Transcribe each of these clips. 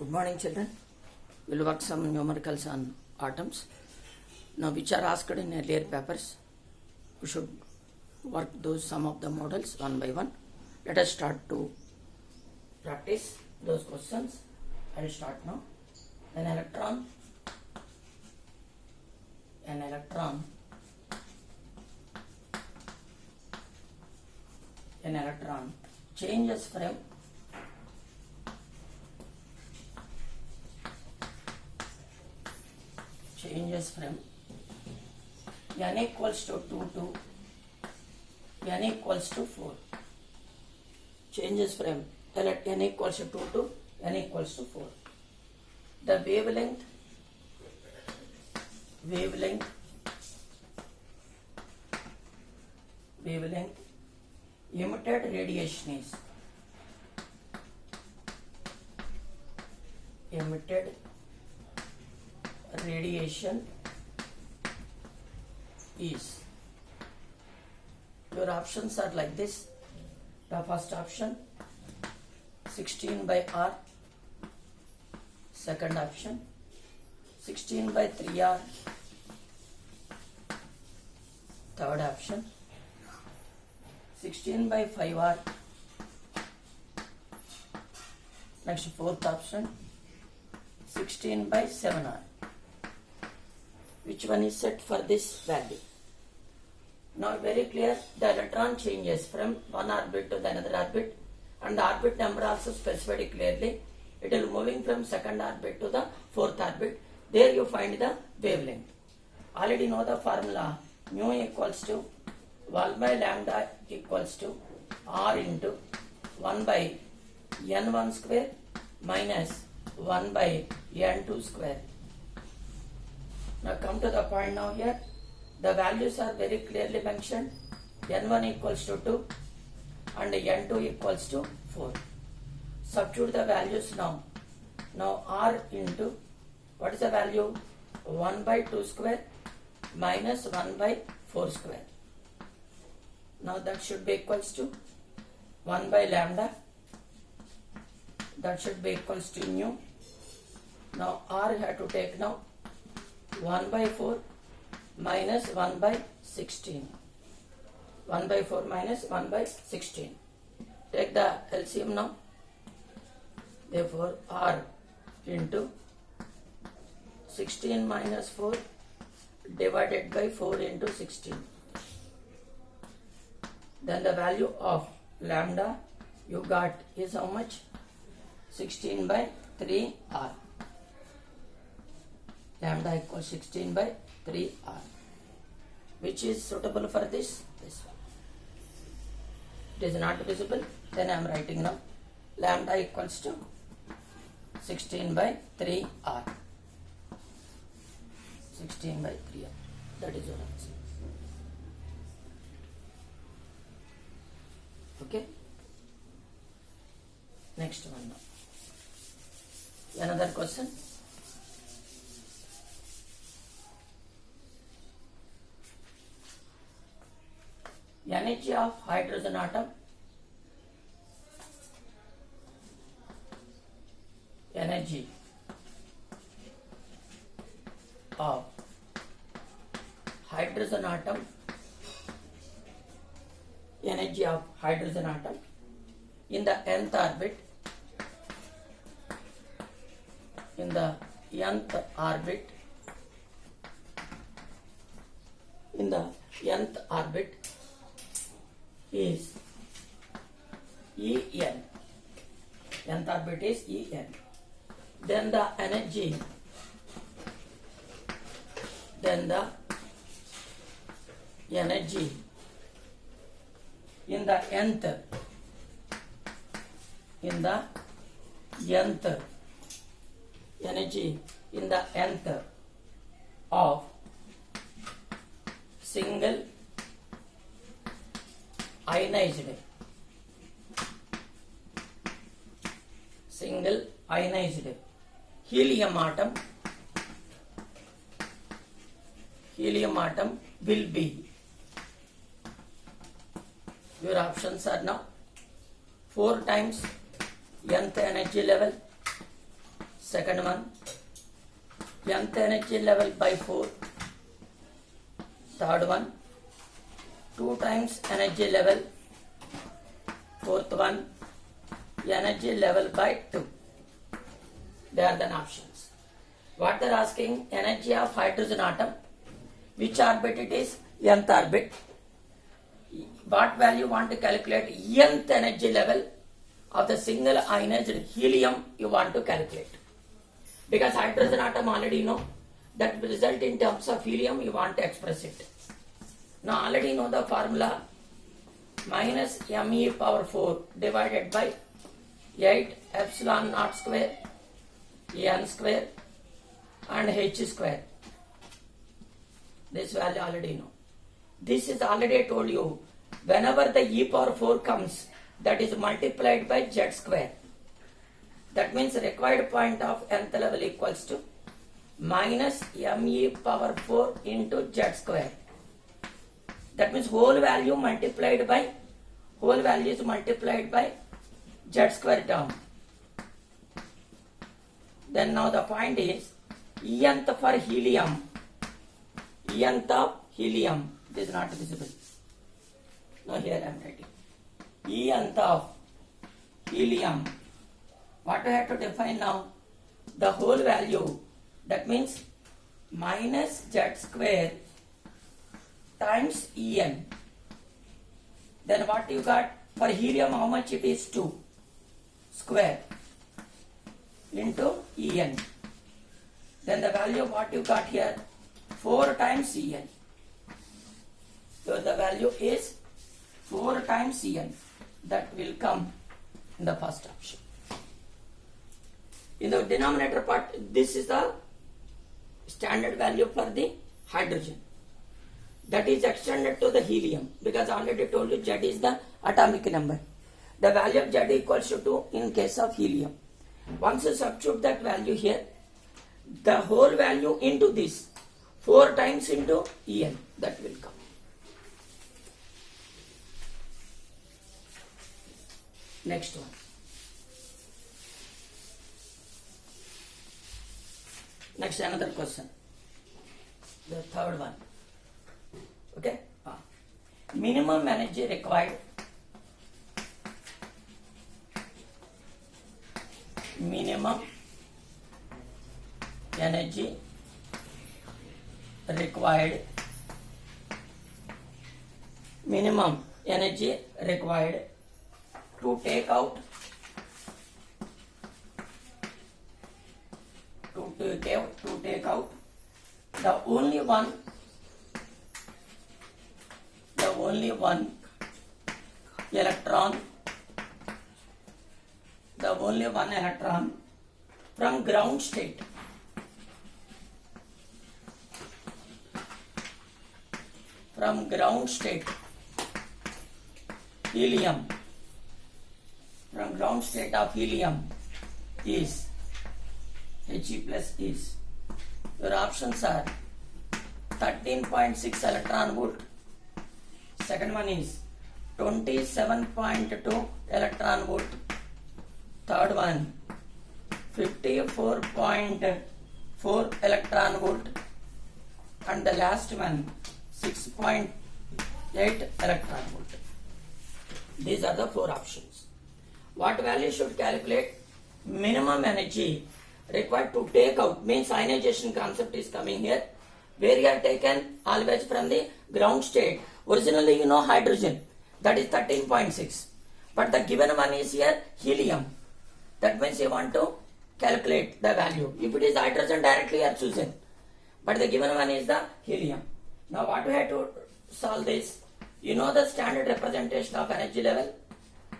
Good morning, children. We'll work some numericals on atoms. Now, which are asked in earlier papers. We should work those some of the models one by one. Let us start to practice those questions. I will start now. An electron changes from n equals to 2 to n equals to 4. Changes from n equals to 2 to n equals to 4. The wavelength emitted radiation is your options are like this. The first option 16 by R, second option 16 by 3R, third option 16 by 5R, next fourth option 16 by 7R. Which one is set for this value? Now very clear, the electron changes from one orbit to the another orbit, and the orbit number also specified clearly. It will moving from second orbit to the fourth orbit. There you find the wavelength. Already know the formula. Mu equals to 1 by lambda equals to R into 1 by n1 square minus 1 by n2 square. Now come to the point now here. The values are very clearly mentioned. n1 equals to 2 and n2 equals to 4. Substitute the values now. Now R into, what is the value? 1 by 2 square minus 1 by 4 square. Now that should be equals to 1 by lambda. That should be equals to nu. Now R have to take now 1 by 4 minus 1 by 16. 1 by 4 minus 1 by 16. Take the LCM now. Therefore, R into 16 minus 4 divided by 4 into 16. Then the value of lambda you got is how much? 16 by 3R. Lambda equals 16 by 3R. Which is suitable for this? This one. It is not visible. Then I am writing now. Lambda equals to 16 by 3R. 16 by 3R. That is your answer. Okay. Next one now. Another question. Energy of hydrogen atom. Energy of hydrogen atom. Energy of hydrogen atom in the nth orbit. In the nth orbit. In the nth orbit is En. Nth orbit is En. Then the energy in the nth energy in the nth of single ionized helium atom will be. Your options are now 4 times nth energy level, Second one, nth energy level by 4. Third one, 2 times energy level. Fourth one, energy level by 2. They are the options. What they are asking, energy of hydrogen atom, which orbit it is, nth orbit. What value want to calculate? Nth energy level of the single ionized helium you want to calculate. Because hydrogen atom already know that will result in terms of helium, you want to express it. Now already know the formula, minus me power 4 divided by 8 epsilon naught square n square and h square. This value already know. This is already told you, whenever the e power 4 comes, that is multiplied by z square. That means required point of nth level equals to minus me power 4 into z square. That means whole value is multiplied by z square term. Then now the point is, nth for helium, nth of helium, it is not visible. Now here I am writing, nth of helium. What I have to define now? The whole value, that means minus z square times En. Then what you got? For helium, how much it is? 2 square into En. Then the value what you got here? 4 times En. So the value is 4 times En. That will come in the first option. In the denominator part, this is the standard value for the hydrogen. That is extended to the helium, because I already told you Z is the atomic number. The value of Z equals to 2 in case of helium. Once you substitute that value here, the whole value into this, 4 times into En, that will come. Next one. Next, another question. The third one. Okay. Minimum energy required. Minimum energy required. Minimum energy required to take out the only one electron from ground state. Helium. From ground state of helium is He plus is. Your options are 13.6 electron volt. Second one is 27.2 electron volt. Third one 54.4 electron volt. And the last one 6.8 electron volt. These are the 4 options. What value should calculate? Minimum energy required to take out, means ionization concept is coming here, where you are taken always from the ground state. Originally you know hydrogen, that is 13.6, but the given one is here helium. That means you want to calculate the value. If it is hydrogen, directly you are chosen, but the given one is the helium. Now what we have to solve this? You know the standard representation of energy level,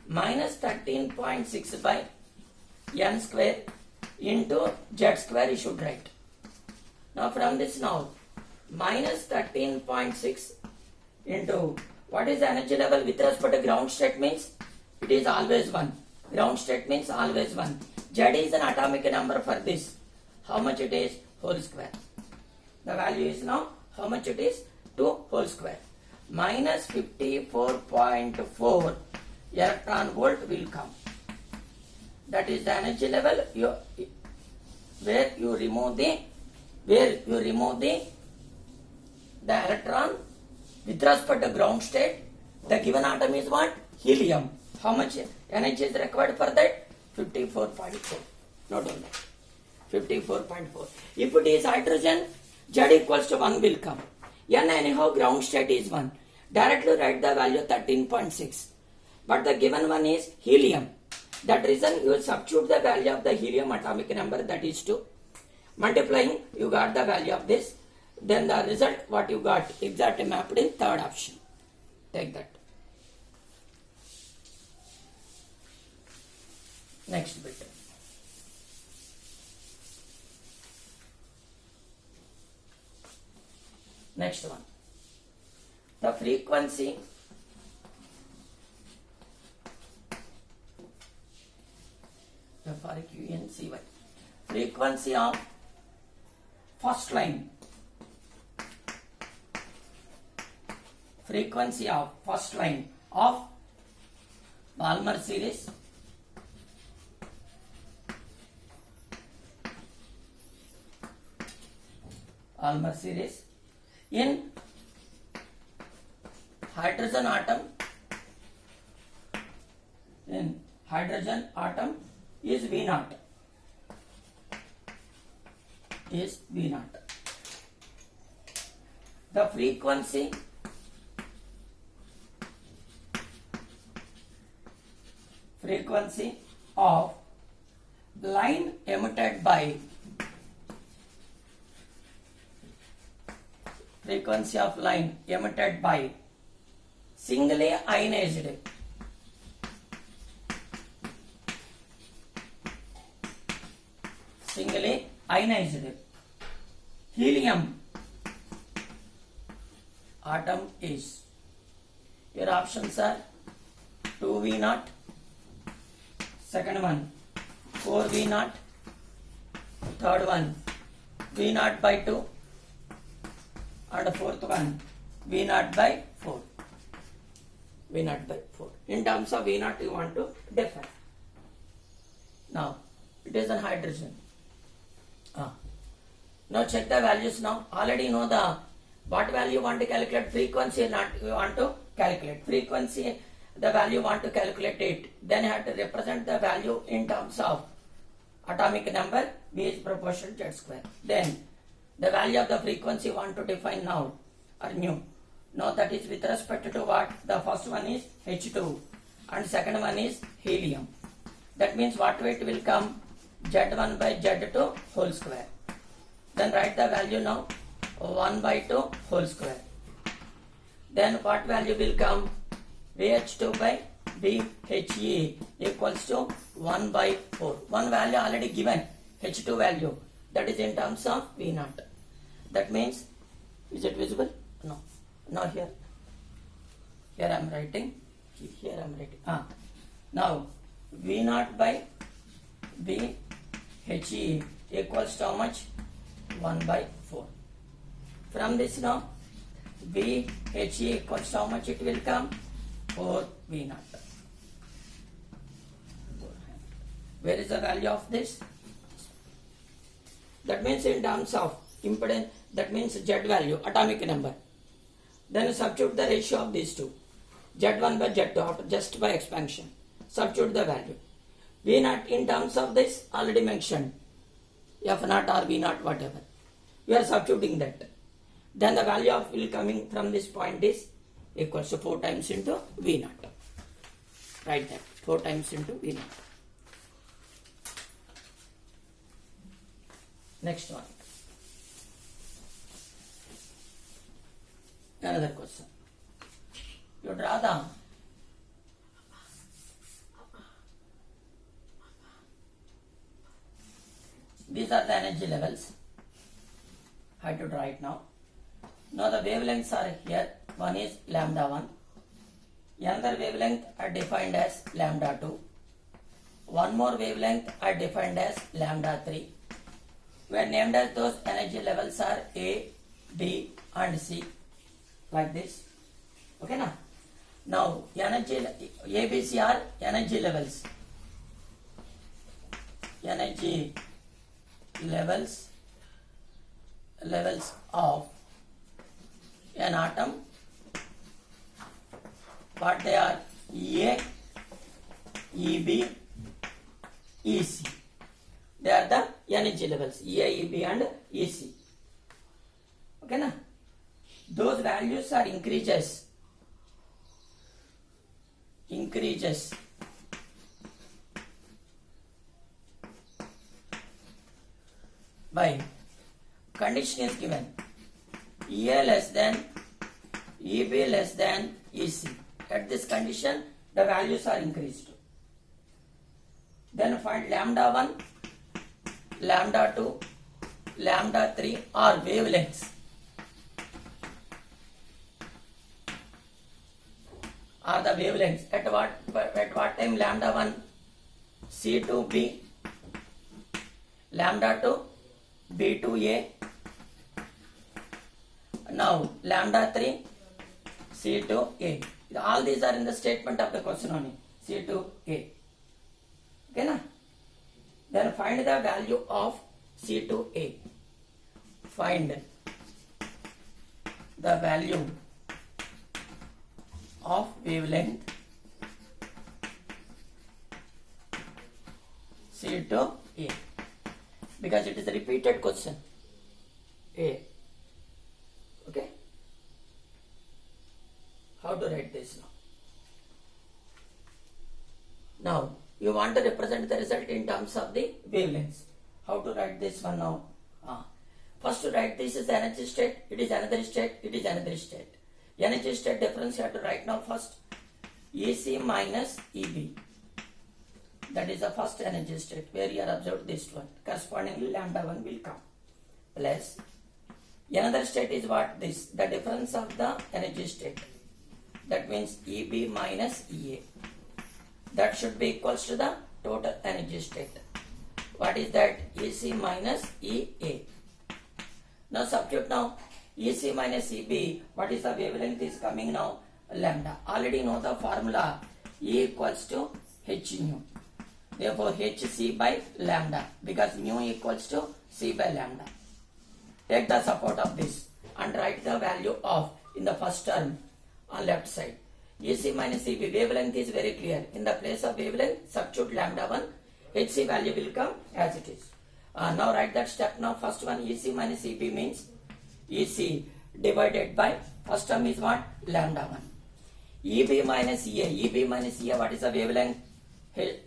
minus 13.6 by n square into z square you should write. Now from this now, minus 13.6 into what is the energy level with respect to ground state means it is always 1. Ground state means always 1. Z is an atomic number for this. How much it is? Whole square. The value is now how much it is? 2 whole square. Minus 54.4 electron volt will come. That is the energy level where you remove the electron with respect to ground state. The given atom is what? Helium. How much energy is required for that? 54.4. Not on that. 54.4. If it is hydrogen, Z equals to 1 will come. N anyhow ground state is 1. Directly write the value 13.6. But the given one is helium. That reason you will substitute the value of the helium atomic number, that is 2. Multiplying, you got the value of this. Then the result what you got exactly mapped in third option. Take that. Next bit. Next one. The frequency FRQNCY. Frequency of first line. Frequency of first line of Balmer series in hydrogen atom is V0. The frequency of line emitted by singly ionized helium atom is. Your options are 2V0, second one 4V0, third one V0 by 2, and fourth one V0 by 4. In terms of V0 you want to define. Now it is a hydrogen. Now check the values now. Already know the what value you want to calculate. Frequency not you want to calculate. Frequency, the value you want to calculate it. Then you have to represent the value in terms of atomic number. V is proportional to Z square. Then the value of the frequency you want to define now or new. Now that is with respect to what? The first one is H2 and second one is helium. That means what weight will come? Z1 by Z2 whole square. Then write the value now 1 by 2 whole square. Then what value will come? VH2 by VHE equals to 1 by 4. One value already given, H2 value, that is in terms of V0. That means, is it visible? No. Now here I am writing. Now V0 by VHE equals to how much? 1 by 4. From this now, VHE equals to how much it will come? 4 V0. Where is the value of this? That means in terms of impedance, that means Z value, atomic number. Then substitute the ratio of these two. Z1 by Z2 after just by expansion. Substitute the value. V0 in terms of this already mentioned. F0 or V0 whatever. You are substituting that. Then the value of will coming from this point is equals to 4 times into V0. Write that. 4 times into V0. Next one. Another question. You draw the these are the energy levels. I have to draw it now. Now the wavelengths are here. One is lambda 1. Another wavelength are defined as lambda 2. One more wavelength are defined as lambda 3. We are named as those energy levels are A, B and C. Like this. Okay na? Now energy A, B, C are energy levels. Energy levels of an atom, what they are? EA, EB, EC. They are the energy levels, EA, EB and EC. Okay na? Those values are increases by condition is given EA less than, EB less than EC. At this condition, the values are increased. Then find lambda 1, lambda 2, lambda 3 are wavelengths. Are the wavelengths. At what time lambda 1 C2B, lambda 2 B2A, now lambda 3 C2A. All these are in the statement of the question only. C2A. Okay na? Then find the value of C2A. Find the value of wavelength C2A, because it is a repeated question. A. Okay. How to write this now? Now you want to represent the result in terms of the wavelengths. How to write this one now? First to write this is energy state, it is another state, it is another state. Energy state difference you have to write now first. EC minus EB. That is the first energy state where you are observed this one. Correspondingly lambda 1 will come. Plus another state is what? This. The difference of the energy state. That means EB minus EA. That should be equals to the total energy state. What is that? EC minus EA. Now substitute now. EC minus EB. What is the wavelength is coming now? Lambda. Already know the formula. E equals to H nu. Therefore HC by lambda. Because mu equals to C by lambda. Take the support of this and write the value of in the first term on left side. EC minus EB wavelength is very clear. In the place of wavelength, substitute lambda 1. HC value will come as it is. Now write that step now. First one EC minus EB means EC divided by first term is what? Lambda 1. EB minus EA. EB minus EA, what is the wavelength?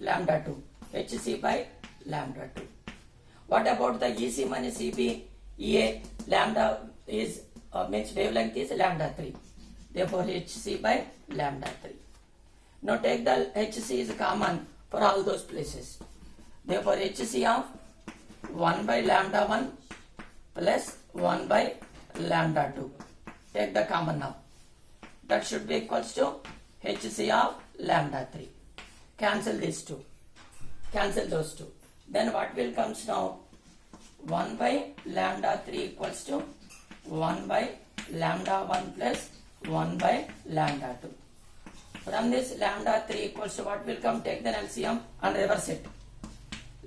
Lambda 2. HC by lambda 2. What about the EC minus EB? EA lambda is means wavelength is lambda 3. Therefore HC by lambda 3. Now take the HC is common for all those places. Therefore HC of 1 by lambda 1 plus 1 by lambda 2. Take the common now. That should be equals to HC of lambda 3. Cancel these two. Cancel those two. Then what will comes now? 1 by lambda 3 equals to 1 by lambda 1 plus 1 by lambda 2. From this lambda 3 equals to what will come? Take the LCM and reverse it.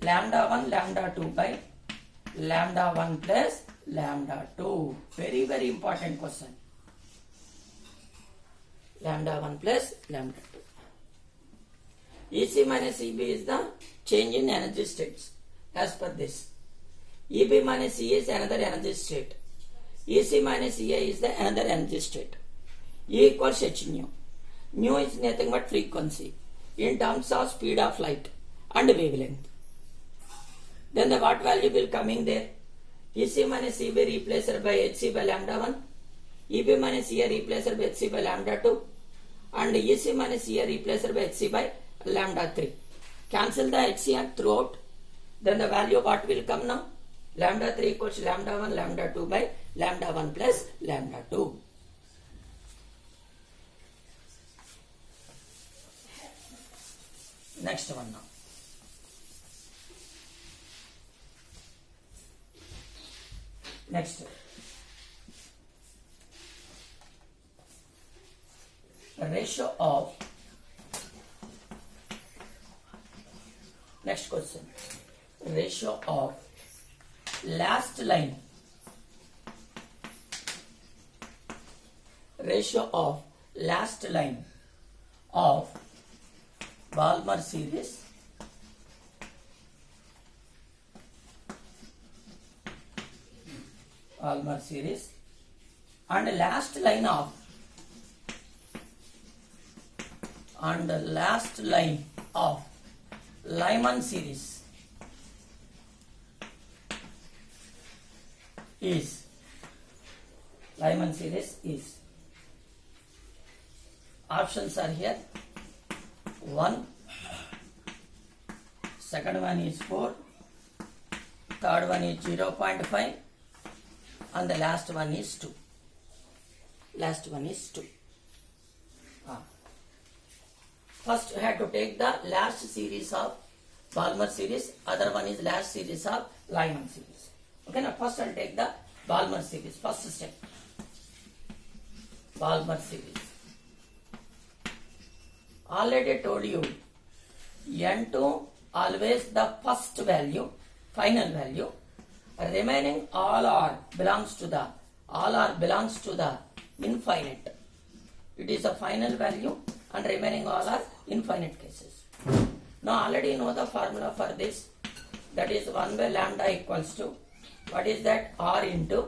Lambda 1 lambda 2 by lambda 1 plus lambda 2. Very very important question. Lambda 1 plus lambda 2. EC minus EB is the change in energy states as per this. EB minus EA is another energy state. EC minus EA is the another energy state. E equals H nu. Nu is nothing but frequency in terms of speed of light and wavelength. Then the what value will coming there? EC minus EB replaced by HC by lambda 1. EB minus EA replaced by HC by lambda 2. And EC minus EA replaced by HC by lambda 3. Cancel the HC and throughout. Then the value what will come now? Lambda 3 equals lambda 1 lambda 2 by lambda 1 plus lambda 2. Next one now. Next. The ratio of, next question, ratio of last line, ratio of last line of Balmer series and last line of Lyman series is options are here. 1, second one is 4, third one is 0.5, and the last one is 2. First you have to take the last series of Balmer series, other one is last series of Lyman series. Okay, now first I'll take the Balmer series. First step, Balmer series. Already told you, N2 always the first value, final value. Remaining all R belongs to the infinite. It is a final value and remaining all are infinite cases. Now already know the formula for this. That is 1 by lambda equals to, what is that? R into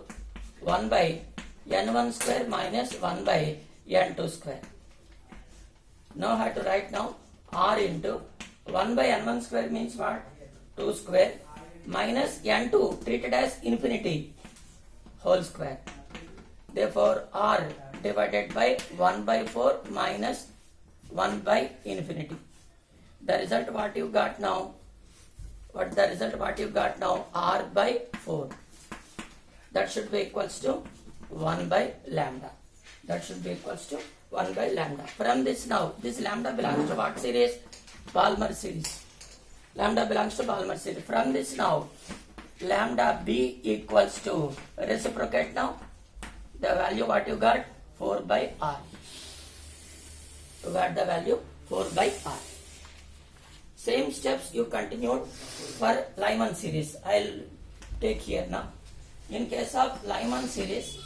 1 by n1 square minus 1 by n2 square. Now I have to write now R into 1 by n1 square means what? 2 square minus n2 treated as infinity whole square. Therefore R divided by 1 by 4 minus 1 by infinity. The result what you got now? R by 4. That should be equals to 1 by lambda. From this now, this lambda belongs to what series? Balmer series. From this now, lambda b equals to, reciprocate now, the value what you got? 4 by r. You got the value 4 by r. Same steps you continued for Lyman series. I'll take here now. In case of Lyman series,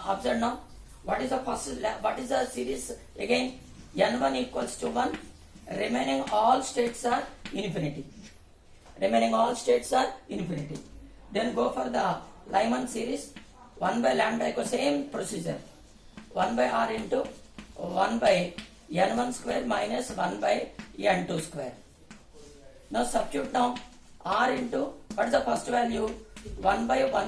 observe now, what is the series again? N1 equals to 1, remaining all states are infinity. Then go for the Lyman series, 1 by lambda equals, same procedure, 1 by r into 1 by n1 square minus 1 by n2 square. Now substitute now r into, what is the first value? 1 by 1